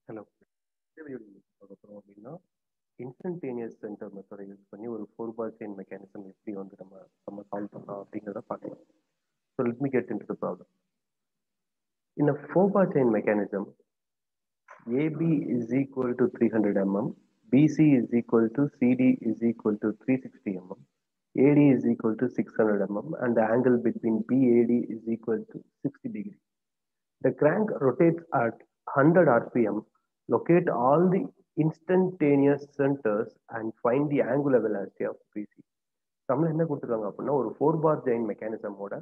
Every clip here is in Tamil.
ஹலோ. பார்க்க போகிறோம் அப்படின்னா இன்ஸ்டன்டேனியஸ் சென்டர் மெத்தடை யூஸ் பண்ணி ஒரு ஃபோர் பார் செயின் மெக்கானிசம் எப்படி வந்து நம்ம சால்வ் பண்ணலாம் அப்படிங்கிறத பார்க்கலாம். So let me get into the problem. In a four bar chain mechanism, AB is equal to 300 mm, BC is equal to CD is equal to 360 mm, AD is equal to 600 mm, and the angle between BAD is equal to 60 degree. The crank rotates at 100 rpm. Locate all the instantaneous centers and find the angular velocity of BC. Tamil என்ன கொடுத்துருக்காங்க அப்படின்னா ஒரு ஃபோர் பார் ஜெயின் மெக்கானிசமோட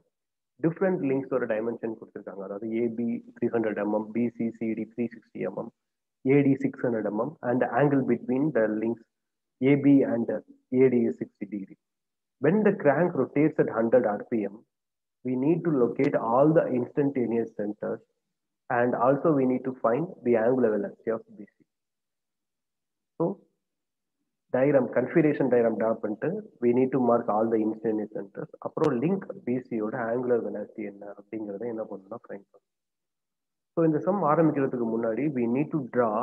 டிஃப்ரெண்ட் லிங்க்ஸோட டைமென்ஷன் கொடுத்துருக்காங்க. அதாவது AB 300 mm, BC CD 360 mm, AD 600 mm, and angle between the links AB and AD is 60 degree. When the crank rotates at 100 rpm, we need to locate all the instantaneous centers and also we need to find the angular velocity of BC. So diagram, configuration diagram draw பண்ணிட்டு we need to mark all the instantaneous centers. அப்புறம் link BC யோட angular velocity என்ன அப்படிங்கிறத என்ன பண்ணணும்னா find பண்ணணும். ஸோ இந்த சம் ஆரம்பிக்கிறதுக்கு முன்னாடி we need to draw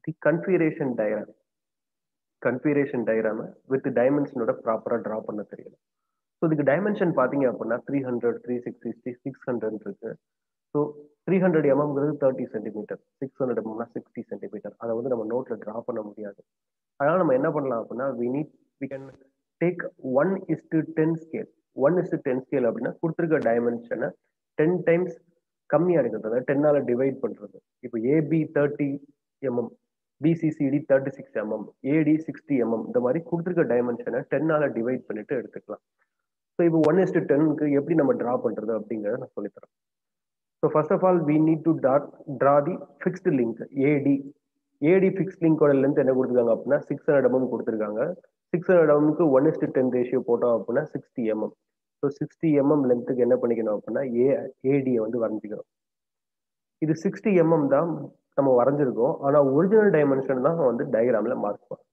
the configuration diagram. Configuration டயக்ராமை வித் டைமென்ஷனோட ப்ராப்பராக ட்ரா பண்ண தெரியல. ஸோ இதுக்கு டைமென்ஷன் பார்த்தீங்க அப்படின்னா 300, 360, 600 இருக்கு. So 300 எம்எம்ங்கிறது 30 centimetre, 600 எம்எம்னா 60 centimetre. அதை வந்து நம்ம நோட்டில் ட்ரா பண்ண முடியாது. அதனால நம்ம என்ன பண்ணலாம் அப்படின்னா we can take 1:10 scale. 1:10 scale அப்படின்னா கொடுத்துருக்க டைமென்ஷனை 10 டைம்ஸ் கம்மியாக இருக்கிறது, அதாவது 10ஆல டிவைட் பண்ணுறது. இப்போ ஏபி 30 mm, பிசிசிடி 36 mm, ஏடி 60 mm, இந்த மாதிரி கொடுத்துருக்க டைமென்ஷனை 10ஆல டிவைட் பண்ணிட்டு எடுத்துக்கலாம். ஸோ இப்போ 1:10க்கு எப்படி நம்ம ட்ரா பண்ணுறது அப்படிங்கிறத நான் சொல்லித்தரேன். So first of all we need to draw the fixed link AD. AD fixed லிங்கோட length என்ன கொடுத்துருக்காங்க அப்படின்னா 600 mm கொடுத்துருக்காங்க. 600 mmக்கு 1:10 ரேஷியோ போட்டோம் அப்படின்னா 60 mm. ஸோ 60 mm லென்த்துக்கு என்ன பண்ணிக்கணும் அப்படின்னா ஏடியை வந்து வரைஞ்சிக்கணும். இது 60 mm தான் நம்ம வரைஞ்சிருக்கோம். ஆனால் ஒரிஜினல் டைமென்ஷன் தான் வந்து டயக்ராமில் மார்க் பண்ணும்.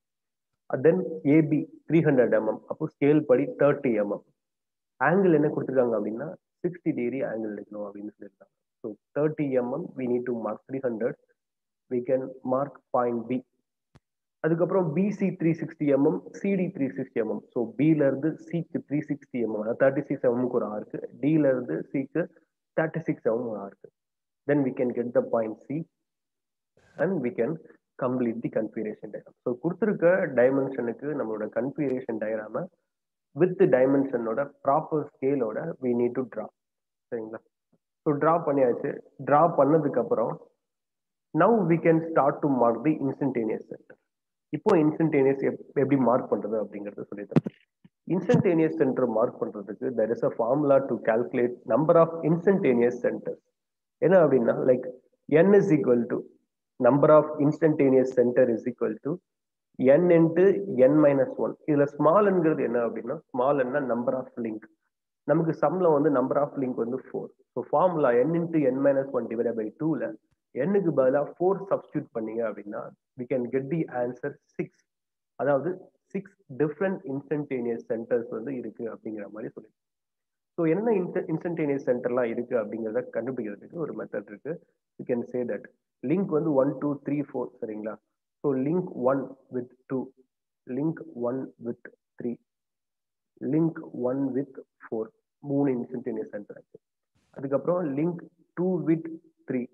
தென் ஏபி 300 mm, அப்போ ஸ்கேல் படி 30 mm. ஆங்கிள் என்ன கொடுத்துருக்காங்க அப்படின்னா 60 டிகிரி ஆங்கிள் எடுக்கணும் அப்படின்னு சொல்லியிருக்காங்க. So 30 mm we need to mark 300. we can mark point B. அதுக்கப்புறம் BC 360 mm, CD 360 mm. So பில இருந்து சிக்கு 360 mm, 36 mm ஒரு ஆர்க்கு, டில இருந்து சிக்கு 36 mm ஒரு ஆர்க்கு. Then we can get the point C and we can complete the configuration diagram. So கொடுத்துருக்க டைமென்ஷனுக்கு நம்மளோட configuration diagram வித் டைமென்ஷனோட ப்ராப்பர் ஸ்கேலோட we need to draw. சரிங்களா? ஸோ ட்ரா பண்ணியாச்சு. ட்ரா பண்ணதுக்கு அப்புறம் now we can start to mark the instantaneous center. இப்போ இன்ஸ்டன்டேனியஸ் எப்படி மார்க் பண்றது அப்படிங்கறத சொல்லித்தரேன். இன்ஸ்டன்டேனியஸ் சென்டர் மார்க் பண்றதுக்கு there is a formula to calculate number of instantaneous centers. என்ன அப்படின்னா like n is equal to number of instantaneous center is equal to n into n minus 1. இதுல ஸ்மால் என்கிறது என்ன அப்படின்னா ஸ்மால் என்ன நம்பர் ஆஃப் லிங்க். நமக்கு சம்ல வந்து நம்பர் ஆஃப் லிங்க் வந்து 4. So formula n into n minus 1 divided by 2ல n-க்கு பதிலாக 4 சப்ஸ்டியூட் பண்ணீங்க அப்படின்னா we can get the answer 6. அதாவது 6 different instantaneous centers வந்து இருக்கு அப்படிங்கிற மாதிரி சொல்லி. ஸோ என்ன இன்ஸ்டன்டேனியஸ் சென்டர்லாம் இருக்கு அப்படிங்கிறத கண்டுபிடிக்கிறதுக்கு ஒரு மெத்தட் இருக்கு. You can say that link வந்து 1, 2, 3, 4. சரிங்களா? So link 1 with 2, link 1 with 3, link 1 with 4, 3 instantaneous centre இருக்கு. அதுக்கப்புறம் லிங்க் 2 வித் 3,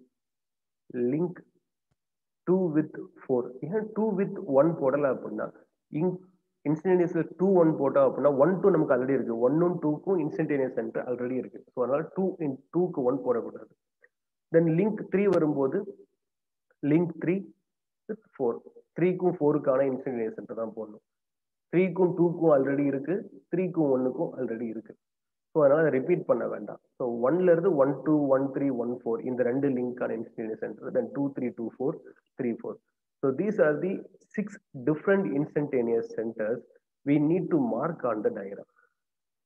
லிங்க் 2 வித் 4. ஏன் 2 வித் 1 போடல அப்படின்னா இன்ஸ்டன்டேனியஸ்ல 2, 1 போட்டோம் அப்படின்னா 1, 2 நமக்கு ஆல்ரெடி இருக்கு. 1ம் 2க்கும் இன்ஸ்டன்டேனியஸ் சென்டர் ஆல்ரெடி இருக்கு. ஸோ அதனால 2க்கு 1 போடக்கூடாது. தென் லிங்க் 3 வரும்போது லிங்க் 3 வித் 4, 3க்கும் 4க்கான இன்ஸ்டன்டேனியஸ் சென்டர் தான் போடணும். 3க்கும் 2க்கும் ஆல்ரெடி இருக்கு, 3க்கும் 1க்கும் ஆல்ரெடி இருக்கு. ஸோ அதனால அதை ரிப்பீட் பண்ண வேண்டாம். ஸோ 1ல இருந்து 1, 2, 1, 3, 1, 4 இந்த ரெண்டு லிங்கான instantaneous centre. Then 2, 3, 2, 4, 3, 4. So these are the 6 different instantaneous centers we need to mark on the diagram.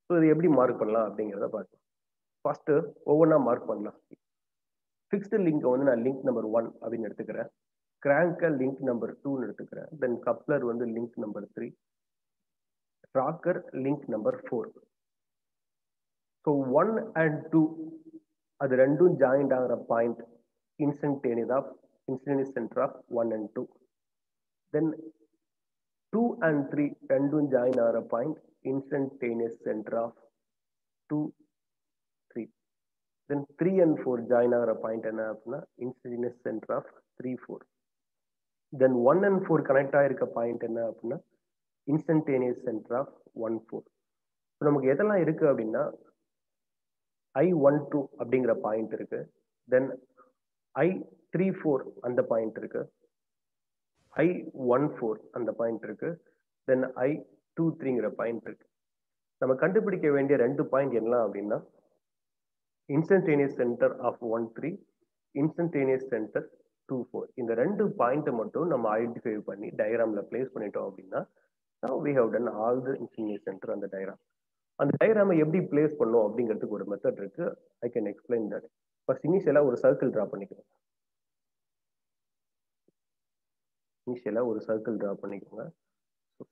So இது எப்படி மார்க் பண்ணலாம் அப்படிங்கிறத பார்க்கலாம். ஃபர்ஸ்ட் ஒவ்வொன்றா மார்க் பண்ணலாம். ஃபிக்ஸ்டு லிங்கை வந்து நான் லிங்க் நம்பர் 1 அப்படின்னு எடுத்துக்கிறேன். கிராங்கை லிங்க் நம்பர் 2ன்னு எடுத்துக்கிறேன். தென் கப்ளர் வந்து link number 3, rocker link number 4. So 1 and 2 அது ரெண்டும் ஜாயிண்ட் ஆகிற point இன்ஸ்டன்டேனியஸா instantaneous center of 1 and 2. Then 2 and 3 ரெண்டும் join ஆகிற point instantaneous center of 2, 3. Then 3 and 4 join ஆகிற point என்ன அப்படின்னா instantaneous center of 3, 4. Then 1 and 4 connect ஆகிருக்க point என்ன அப்படின்னா instantaneous center of 1, 4. இப்போ நமக்கு எதெல்லாம் இருக்கு அப்படின்னா I12 அப்படிங்கிற பாயிண்ட் இருக்கு. தென் I34 அந்த பாயிண்ட் இருக்கு. I14 அந்த பாயிண்ட் இருக்கு. தென் I23ங்கிற பாயிண்ட் இருக்கு. நம்ம கண்டுபிடிக்க வேண்டிய ரெண்டு பாயிண்ட் என்ன அப்படின்னா instantaneous centre of 1, 3, instantaneous centre 2, 4. இந்த ரெண்டு பாயிண்ட் மட்டும் நம்ம ஐடென்டிஃபை பண்ணி டயக்ராம்ல பிளேஸ் பண்ணிட்டோம் அப்படின்னா now we have done all the instantaneous center on the diagram. அந்த டயக்ராமை எப்படி பிளேஸ் பண்ணும் அப்படிங்கிறதுக்கு ஒரு மெத்தட் இருக்கு. I can explain that. First இனிஷியலா ஒரு சர்க்கிள் டிரா பண்ணிக்கோங்க.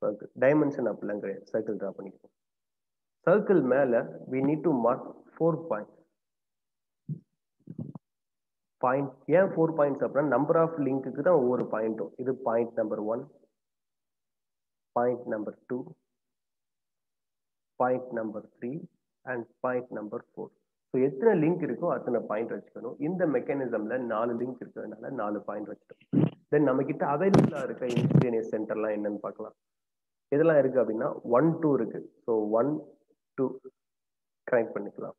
சர்க்கிள் டைமென்ஷன் அப்படிலாம் கிடையாது. சர்க்கிள் டிரா பண்ணிக்கோங்க. சர்க்கிள் மேல we need to mark 4 points. Point ஏன் 4 பாயிண்ட்ஸ் அப்படின்னா நம்பர் ஆஃப் லிங்க்குக்கு தான் ஒவ்வொரு பாயிண்ட்டும். இது point number 1, point number 2, point number 3 and point number 4. So எத்தனை லிங்க் இருக்கோ அத்தனை பாயிண்ட் வச்சுக்கணும். இந்த மெக்கானிசம்ல 4 லிங்க் இருக்கிறதுனால 4 பாயிண்ட் வச்சுட்டோம். தென் நம்ம கிட்ட அவைலபிளா இருக்க இன்ஸ்டன்டேனியஸ் சென்டர்லாம் என்னன்னு பார்க்கலாம். எதெல்லாம் இருக்கு அப்படின்னா 1, 2 இருக்கு. ஸோ 1, 2 கனெக்ட் பண்ணிக்கலாம்.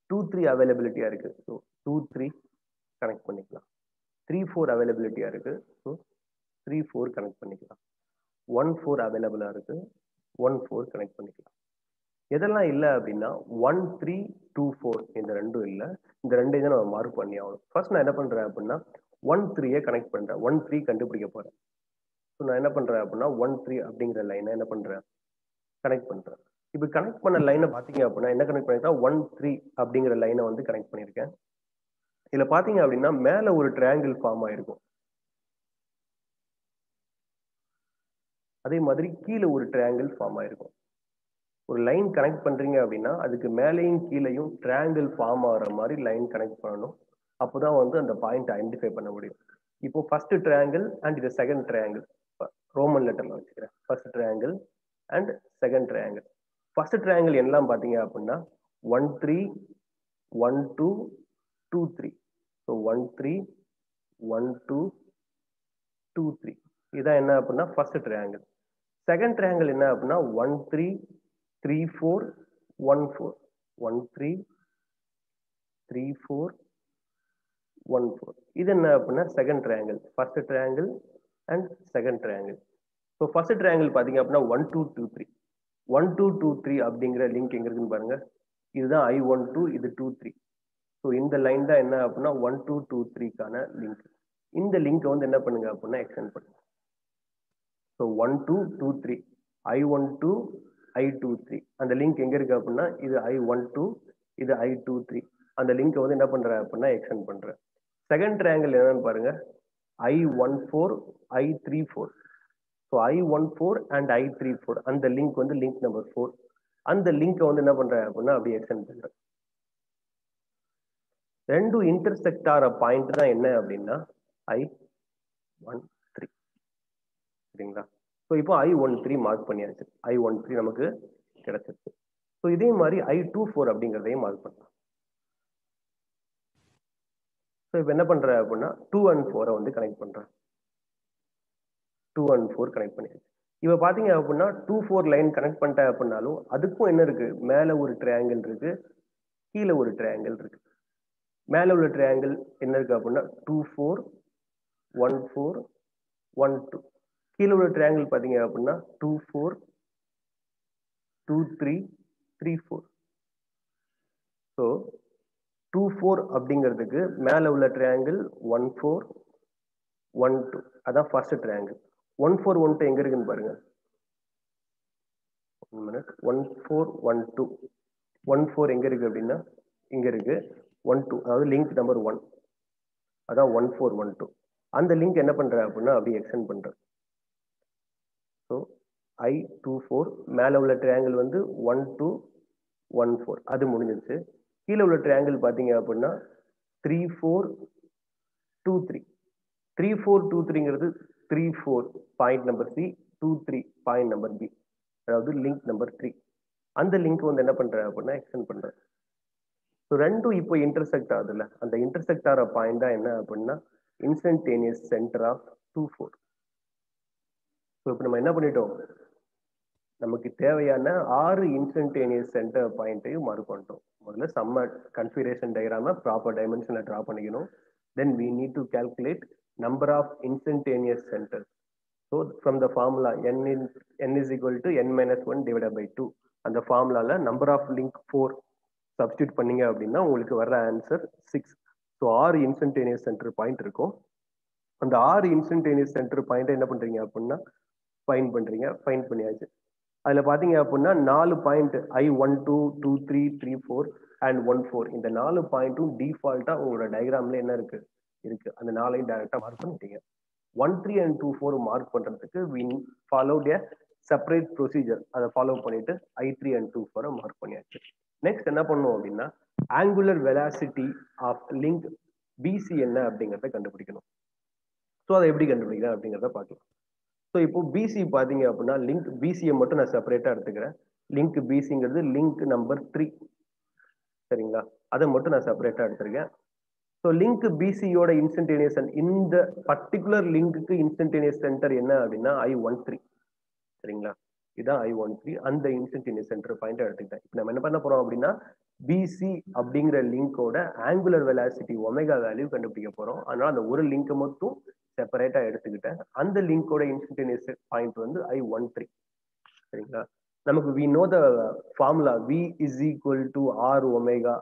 2, 3 அவைலபிலிட்டியா இருக்கு. ஸோ 2, 3 கனெக்ட் பண்ணிக்கலாம். 3, 4 அவைலபிலிட்டியா இருக்கு. ஸோ 3, 4 கனெக்ட் பண்ணிக்கலாம். 1, 4 அவைலபிளா இருக்கு. 1, 4 கனெக்ட் பண்ணிக்கலாம். எதெல்லாம் இல்லை அப்படின்னா 1, 3, 2, 4 இந்த ரெண்டும் இல்லை. இந்த ரெண்டையும் தான் நம்ம மார்க் பண்ணி ஆகணும். ஃபர்ஸ்ட் நான் என்ன பண்றேன் அப்படின்னா 1, 3 கனெக்ட் பண்றேன். 1, 3 கண்டுபிடிக்க போறேன். ஸோ நான் என்ன பண்றேன் அப்படின்னா 1, 3 அப்படிங்கிற லைனை என்ன பண்றேன் கனெக்ட் பண்றேன். இப்போ கனெக்ட் பண்ண லைனை பார்த்தீங்க அப்படின்னா என்ன கனெக்ட் பண்ணிருக்கேன் 1, 3 அப்படிங்கிற லைனை வந்து கனெக்ட் பண்ணியிருக்கேன். இதுல பாத்தீங்க அப்படின்னா மேல ஒரு ட்ரையாங்கிள் ஃபார்ம் ஆயிருக்கும். அதே மாதிரி கீழே ஒரு ட்ரையாங்கிள் ஃபார்ம் ஆயிருக்கும். ஒரு லைன் கனெக்ட் பண்றீங்க அப்படின்னா அதுக்கு மேலேயும் கீழேயும் ட்ரையாங்கிள் ஃபார்ம் ஆகிற மாதிரி லைன் கனெக்ட் பண்ணணும். அப்போதான் வந்து அந்த பாயிண்ட் ஐடென்டிஃபை பண்ண முடியும். இப்போ ஃபர்ஸ்ட் ட்ரையாங்கிள் அண்ட் இது செகண்ட் ட்ரையாங்கிள் ரோமன் லெட்டர்ல வச்சுக்கிறேன். First triangle and second triangle. First triangle எல்லாம் பாத்தீங்க அப்படின்னா 1, 3, 1, 2, 2, 3. ஸோ 1, 3, 1, 2, 2, 3. இதான் என்ன அப்படின்னா ஃபர்ஸ்ட் ட்ரையாங்கிள். செகண்ட் ட்ரையாங்கிள் என்ன அப்படின்னா 1, 3, 3, 4, 1, 4. 1, 3, 3, 4, 1, 4. இது என்ன அப்படின்னா second triangle. First triangle and second triangle. So first triangle பார்த்தீங்க அப்படின்னா 1, 2, 2, 3. 1, 2, 2, 3 அப்படிங்கிற லிங்க் எங்க இருக்குன்னு பாருங்க. இதுதான் I12, இது 2, 3. ஸோ இந்த லைன் தான் என்ன அப்படின்னா 1, 2, 2, 3க்கான லிங்க். இந்த லிங்க் வந்து என்ன பண்ணுங்க அப்படின்னா எக்ஸ்டெண்ட் பண்ணுங்க. ஸோ 1, 2, 2, 3 I12, I23 அந்த லிங்க் எங்க இருக்கு அப்படின்னா இது I12, இது I23. அந்த லிங்க் வந்து என்ன பண்றேன் அப்படின்னா எக்ஸ்டெண்ட் பண்றேன். செகண்ட் ட்ரையாங்கிள் என்னன்னு பாருங்க I14, I34. So I14 and I34 அந்த லிங்க் வந்து லிங்க் நம்பர் 4. அந்த லிங்க் வந்து என்ன பண்றேன் அப்படின்னா அப்படியே எக்ஸ்டெண்ட் பண்றேன். ரெண்டும் இன்டர்செக்ட் ஆகிற பாயிண்ட் தான் என்ன அப்படின்னா I13. சரிங்களா? ஸோ இப்போ I13 மார்க் பண்ணியாச்சு. I13 நமக்கு கிடைச்சிருக்கு. ஸோ இதே மாதிரி I24 அப்படிங்கிறதையும் மார்க் பண்ணலாம். ஸோ இப்போ என்ன பண்றேன் அப்படின்னா 2 and 4 வந்து கனெக்ட் பண்றேன். 2 and 4 கனெக்ட் பண்ணியாச்சு. இப்போ பாத்தீங்க அப்படின்னா 2, 4 லைன் கனெக்ட் பண்ணிட்டேன் அப்படின்னாலும் அதுக்கும் என்ன இருக்கு மேல ஒரு ட்ரையாங்கிள் இருக்கு, கீழே ஒரு ட்ரையாங்கிள் இருக்கு. மேல உள்ள ட்ரையாங்கிள் என்ன இருக்கு அப்படின்னா 2, 4, 1, 4, 1, 2. கீழே உள்ள ட்ரையாங்கிள் பாத்தீங்க அப்படின்னா 2, 4, 2, 3, 3, 4. ஸோ 2, 4 அப்படிங்கிறதுக்கு மேல உள்ள ட்ரையாங்கிள் 1, 4, 1, 2. அதான் ஃபர்ஸ்ட் ட்ரையாங்கிள். 1, 4, 1, 2 எங்க இருக்குன்னு பாருங்க. 1 minute. 1, 4, 1, 2. 1, 4 எங்க இருக்கு அப்படின்னா இங்க இருக்கு. 1, 2 அதாவது லிங்க் நம்பர் 1. அதான் 1, 4, 1, 2. அந்த லிங்க் என்ன பண்றேன் அப்படின்னா அப்படியே எக்ஸ்டெண்ட் பண்றேன். ஸோ I24 மேல உள்ள ட்ரையாங்கிள் வந்து 1, 2, 1, 4 அது முடிஞ்சிருச்சு. கீழே உள்ள ட்ரையாங்கிள் பாத்தீங்க அப்படின்னா 3, 4, 2, 3. 3423ங்கிறது 34 point number C, 23 point number B, அதாவது லிங்க் நம்பர் 3. அந்த லிங்க் வந்து என்ன பண்ற அப்படின்னா எக்ஸ்டெண்ட் பண்ற. ஸோ ரெண்டும் இப்போ இன்டர்செக்ட் ஆகுதுல்ல, அந்த இன்டர்செக்ட் ஆகிற பாயிண்ட் தான் என்ன அப்படின்னா இன்ஸ்டன்டேனியஸ் சென்டர் ஆஃப் 24. ஸோ இப்போ நம்ம என்ன பண்ணிட்டோம், நமக்கு தேவையான 6 இன்ஸ்டன்டேனியஸ் சென்டர் பாயிண்ட்டையும் மார்க் பண்ணிட்டோம். முதல்ல செம்ம கன்ஃபிகரேஷன் டயக்ராம ப்ராப்பர் டைமென்ஷன்ல ட்ரா பண்ணிக்கணும். தென் we need to calculate number of instantaneous centers. So from the formula n is equal to n minus 1 divided by 2, அந்த ஃபார்முலால நம்பர் ஆஃப் லிங்க் 4 சப்ஸ்டியூட் பண்ணீங்க அப்படின்னா உங்களுக்கு வர்ற answer 6. So 6 instantaneous centre point இருக்கும். அந்த 6 இன்ஸ்டன்டேனியஸ் சென்டர் பாயிண்ட் என்ன பண்றீங்க அப்படின்னா ஃபைண்ட் பண்றீங்க. ஃபைண்ட் பண்ணியாச்சு. அதுல பாத்தீங்க அப்படின்னா 4 பாயிண்ட் I12, 23, 34 அண்ட் 14, இந்த 4 பாயிண்ட்டும் டிஃபால்ட்டா உங்களோட டயக்ராம்ல என்ன இருக்கு இருக்கு. அந்த 4ஐயும் டைரக்டா மார்க் பண்ணிட்டீங்க. 13 and 24 மார்க் பண்றதுக்கு we followed a separate procedure. அதை ஃபாலோ பண்ணிட்டு I3 and 24 மார்க் பண்ணியாச்சு. நெக்ஸ்ட் என்ன பண்ணுவோம் அப்படின்னா angular velocity of link BC என்ன அப்படிங்கிறத கண்டுபிடிக்கணும். ஸோ அதை எப்படி கண்டுபிடிக்கிறேன் அப்படிங்கிறத பார்க்கலாம். ஸோ இப்போ பிசி பார்த்தீங்க அப்படின்னா லிங்க் பிசியை மட்டும் நான் செப்பரேட்டாக எடுத்துக்கிறேன். லிங்க் பிசிங்கிறது லிங்க் நம்பர் 3, சரிங்களா? அதை மட்டும் நான் செப்பரேட்டாக எடுத்திருக்கேன். ஸோ லிங்க் பிசியோட இன்ஸ்டன்டேனியஸ் இந்த பர்டிகுலர் லிங்க்கு இன்ஸ்டன்டேனியஸ் சென்டர் என்ன அப்படின்னா I13, சரிங்களா? இதுதான் I13. அந்த இன்ஸ்டன்டேனியஸ் சென்டர் பாயிண்ட் எடுத்துக்கிட்டேன். இப்போ நம்ம என்ன பண்ண போறோம் அப்படின்னா பிசி அப்படிங்கிற லிங்கோட ஆங்குலர் வெலாசிட்டி ஒமேகா வேல்யூ கண்டுபிடிக்க போறோம். அதனால அந்த ஒரு லிங்கை மட்டும் செப்பரேட்டா எடுத்துக்கிட்டேன். அந்த லிங்கோட இன்ஸ்டன்டேனியஸ் பாயிண்ட் வந்து I13, சரிங்களா? நமக்கு we know the formula v is equal to r omega,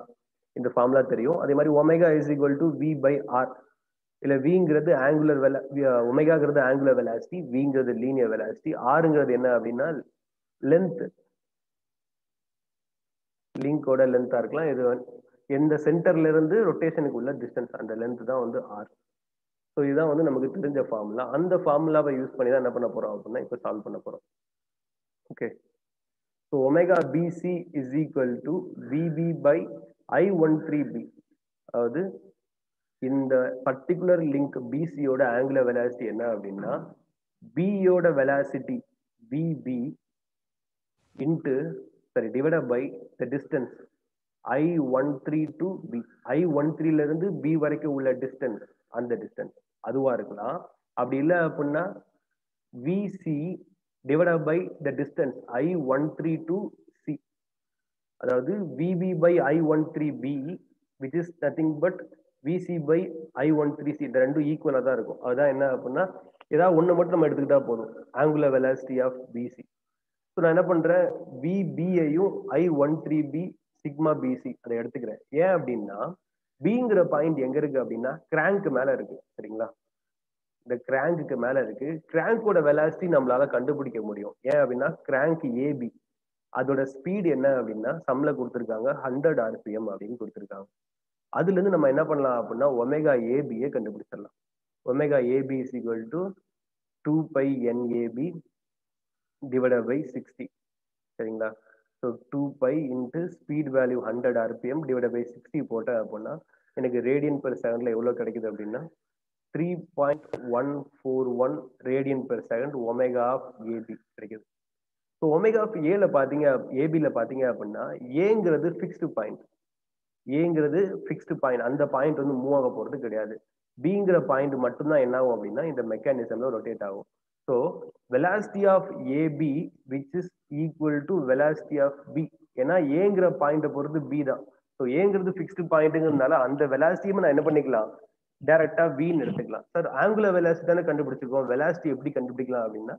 இந்த ஃபார்முலா தெரியும். அதே மாதிரி omega is equal to v by r. இல்ல விங்கிறது ஆங்குலர் ஒமேகாங்கிறது ஆங்குலர் வெலாசிட்டி, விங்கிறது லீனியர் வெலாசிட்டி, ஆருங்கிறது என்ன அப்படின்னா லென்த், லிங்கோட லென்த்தா இருக்கலாம். இது எந்த சென்டர்ல இருந்து ரொட்டேஷனுக்கு உள்ள டிஸ்டன்ஸ், அந்த லென்த் தான் வந்து ஆர். ஸோ இதுதான் வந்து நமக்கு தெரிஞ்ச ஃபார்முலா. அந்த ஃபார்முலாவை யூஸ் பண்ணி தான் என்ன பண்ண போறோம் அப்படின்னா இப்போ சால்வ் பண்ண போறோம். Okay. So omega BC is equal to VB by I13b. அதாவது இந்த பர்டிகுலர் லிங்க் பிசியோட ஆங்குலர் வெலாசிட்டி என்ன அப்படின்னா பியோட velocity VB into divided by the distance I13 to B. I13ல இருந்து பி வரைக்கும் உள்ள டிஸ்டன்ஸ், அந்த டிஸ்டன்ஸ் அதுவா இருக்கலாம். அப்படி இல்லை அப்படின்னா VC divided by the distance I13 to C, அதாவது VB by I13b which is nothing but VC by I13c. இந்த ரெண்டும் ஈக்குவலா தான் இருக்கும். அதுதான் என்ன அப்படின்னா ஏதாவது ஒண்ணு மட்டும் நம்ம எடுத்துக்கிட்டா போதும், angular velocity of BC. So நான் என்ன பண்றேன், விபியையும் I13b சிக்மா பிசி அதை எடுத்துக்கிறேன். ஏன் அப்படின்னா பிங்கிற பாயிண்ட் எங்க இருக்கு அப்படின்னா கிராங்க் மேல இருக்கு, சரிங்களா? இந்த கிராங்குக்கு மேல இருக்கு. கிராங்கோட வெலாசிட்டி நம்மளால கண்டுபிடிக்க முடியும். ஏன் அப்படின்னா கிராங்க் ஏபி, அதோட ஸ்பீட் என்ன அப்படின்னா சம்ல கொடுத்துருக்காங்க 100 RPM அப்படின்னு கொடுத்துருக்காங்க. அதுல இருந்து நம்ம என்ன பண்ணலாம் அப்படின்னா ஒமேகா ஏபியை கண்டுபிடிச்சிடலாம். Omega AB is equal to 2 pi NAB divided by 60, சரிங்களா? So 2 pi into speed value 100 RPM divided by 60 போட்டேன் அப்படின்னா எனக்கு ரேடியன் பெர் செகண்ட்ல எவ்வளவு கிடைக்குது அப்படின்னா 3.141 radian per second omega of AB கிடைக்குது. ஸோ ஒமேகா ஆஃப் ஏல பாத்தீங்க, ஏபில பாத்தீங்க அப்படின்னா ஏங்கிறது ஃபிக்ஸ்டு பாயிண்ட். ஏங்கிறது ஃபிக்ஸ்டு பாயிண்ட், அந்த பாயிண்ட் வந்து மூவ் ஆக போறது கிடையாது. பிங்கிற பாயிண்ட் மட்டும்தான் என்ன ஆகும் அப்படின்னா இந்த மெக்கானிசம்ல ரொட்டேட் ஆகும். So velocity of AB which is equal to velocity of B. ஏன்னா ஏங்கிற பாயிண்ட பொறுத்து பி தான். ஸோ ஏங்கிறது ஃபிக்ஸ்டு பாயிண்ட்ங்கிறதுனால அந்த வெலாசிட்டியும் நான் என்ன பண்ணிக்கலாம், டைரக்டா வின்னு எடுத்துக்கலாம். சார் ஆங்குலர் வெலாசிட்டி தானே கண்டுபிடிச்சிருக்கோம், வெலாசிட்டி எப்படி கண்டுபிடிக்கலாம் அப்படின்னா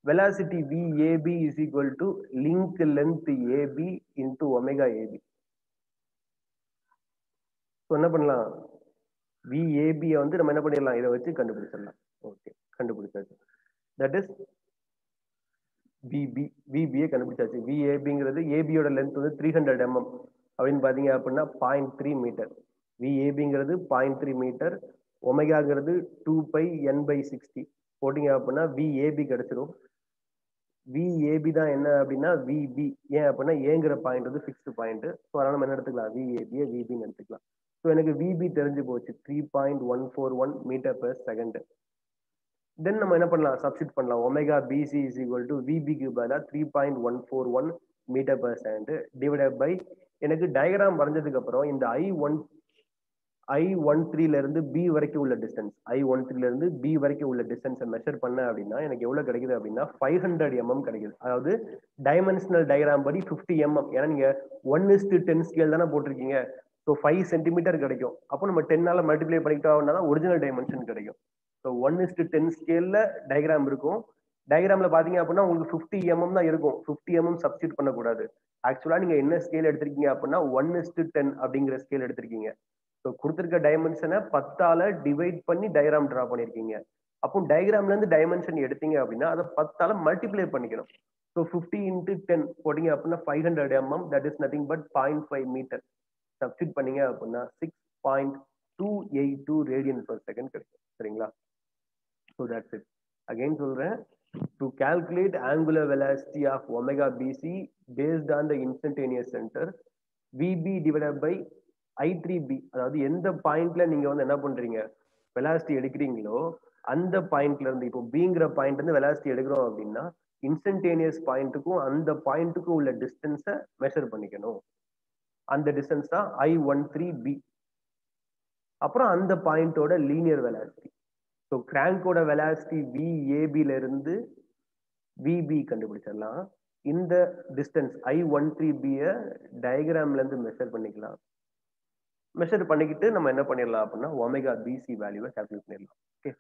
velocity VAB is equal to link length AB into omega AB. என்ன பண்ணலாம், VAB வந்து நம்ம என்ன பண்ணிடலாம், இதை வச்சு கண்டுபிடிச்சிடலாம். ஓகே, கண்டுபிடிச்சாச்சு. தட் இஸ் VBயை கண்டுபிடிச்சாச்சு. VABங்கிறது ஏபியோட லென்த் வந்து 300 mm அப்படின்னு பாத்தீங்க அப்படின்னா 0.3 மீட்டர். VABங்கிறது 0.3 மீட்டர். ஒமேகாங்கிறது 2 பை N/60 போட்டீங்க அப்படின்னா VAB கிடைச்சிடும். VAB தான் என்ன அப்படின்னா VB. ஏன் அப்படின்னா ஏங்கிற பாயிண்ட் வந்து ஃபிக்ஸ்டு பாயிண்ட். ஸோ அதனால நம்ம என்ன எடுத்துக்கலாம், VAB VBன்னு எடுத்துக்கலாம். ஸோ எனக்கு விபி தெரிஞ்சு போச்சு 3.141 மீட்டர் பெர் செகண்ட். தென் நம்ம என்ன பண்ணலாம், சப்ஸ்டிட் பண்ணலாம். Omega BC is equal to விபிக்கு பதிலாக 3.141 metre per second divided by, எனக்கு டயக்ராம் வரைஞ்சதுக்கு அப்புறம் இந்த I13ல இருந்து பி வரைக்கும் உள்ள டிஸ்டன்ஸ், I13ல இருந்து பி வரைக்கும் உள்ள டிஸ்டன்ஸை மெஷர் பண்ண அப்படின்னா எனக்கு எவ்வளவு கிடைக்குது அப்படின்னா 500 mm கிடைக்குது. அதாவது டைமென்ஷனல் டயக்ராம் படி 50 mm. ஏன்னா நீங்க 1:10 ஸ்கேல் தானே போட்டிருக்கீங்க. ஸோ 5 சென்டிமீட்டர் கிடைக்கும். அப்போ நம்ம 10ஆல மல்டிப்ளை பண்ணிக்கிட்டோம்னா தான் ஒரிஜினல் டைமென்ஷன் கிடைக்கும். ஸோ 1:10 ஸ்கேல்ல டயக்ராம் இருக்கும். டயக்ராம்ல பாத்தீங்க அப்படின்னா உங்களுக்கு 50 mm தான் இருக்கும். 50 mm சப்ஸ்டிட் பண்ணக்கூடாது. ஆக்சுவலா நீங்க என்ன ஸ்கேல் எடுத்திருக்கீங்க அப்படின்னா 1:10 அப்படிங்கிற ஸ்கேல் எடுத்திருக்கீங்க. ஸோ கொடுத்துருக்க டைமென்ஷனை 10ஆல டிவைட் பண்ணி டயக்ராம் டிரா பண்ணிருக்கீங்க. அப்போ டயக்ராம்ல இருந்து டைமென்ஷன் எடுத்தீங்க அப்படின்னா அதை 10ஆல மல்டிப்ளை பண்ணிக்கணும். ஸோ 50 into 10 போட்டீங்க அப்படின்னா 500 mm, that is nothing but 0.5 metre. Substitute பண்ணீங்க அப்படின்னா 6.282 ரேடியன் பெர் செகண்ட் கிடைக்கும். சரிங்களா? So that's it. அகைன் சொல்றேன், to calculate angular velocity of omega bc based on the instantaneous center, vb divided by I3b, அதாவது எந்த பாயிண்ட்ல நீங்க வந்து என்ன பண்றீங்க வெலாசிட்டி எடுக்கிறீங்களோ அந்த பாயிண்ட்ல இருந்து, இப்போ பிங்கிற பாயிண்ட் இருந்து வெலாசிட்டி எடுக்கிறோம் அப்படின்னா இன்ஸ்டன்டேனியஸ் பாயிண்ட்டுக்கும் அந்த பாயிண்ட்டுக்கும் உள்ள டிஸ்டன்ஸை மெஷர் பண்ணிக்கணும். அந்த டிஸ்டன்ஸ் தான் I13b. அப்புறம் அந்த பாயிண்டோட லீனியர் வெலாசிட்டி. ஸோ கிராங்கோட வெலாசிட்டி விஏபில இருந்து விபி கண்டுபிடிச்சிடலாம். இந்த டிஸ்டன்ஸ் I13b டயக்ராம்ல இருந்து மெஷர் பண்ணிக்கலாம். மெஷர் பண்ணிக்கிட்டு நம்ம என்ன பண்ணிடலாம் அப்படின்னா ஒமேகா பிசி வேல்யூவை கால்குலேட் பண்ணிடலாம். ஓகே,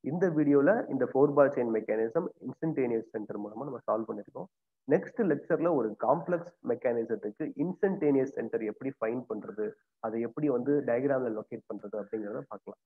இந்த வீடியோல இந்த 4 பார் செயின் மெக்கானிசம் இன்ஸ்டன்டேனியஸ் சென்டர் மூலமா நம்ம சால்வ் பண்ணிருக்கோம். நெக்ஸ்ட் லெக்சர்ல ஒரு காம்ப்ளெக்ஸ் மெக்கானிசத்துக்கு இன்ஸ்டன்டேனியஸ் சென்டர் எப்படி ஃபைண்ட் பண்றது, அதை எப்படி வந்து டயக்ராம்ல லொகேட் பண்றது அப்படிங்கிறத பார்க்கலாம்.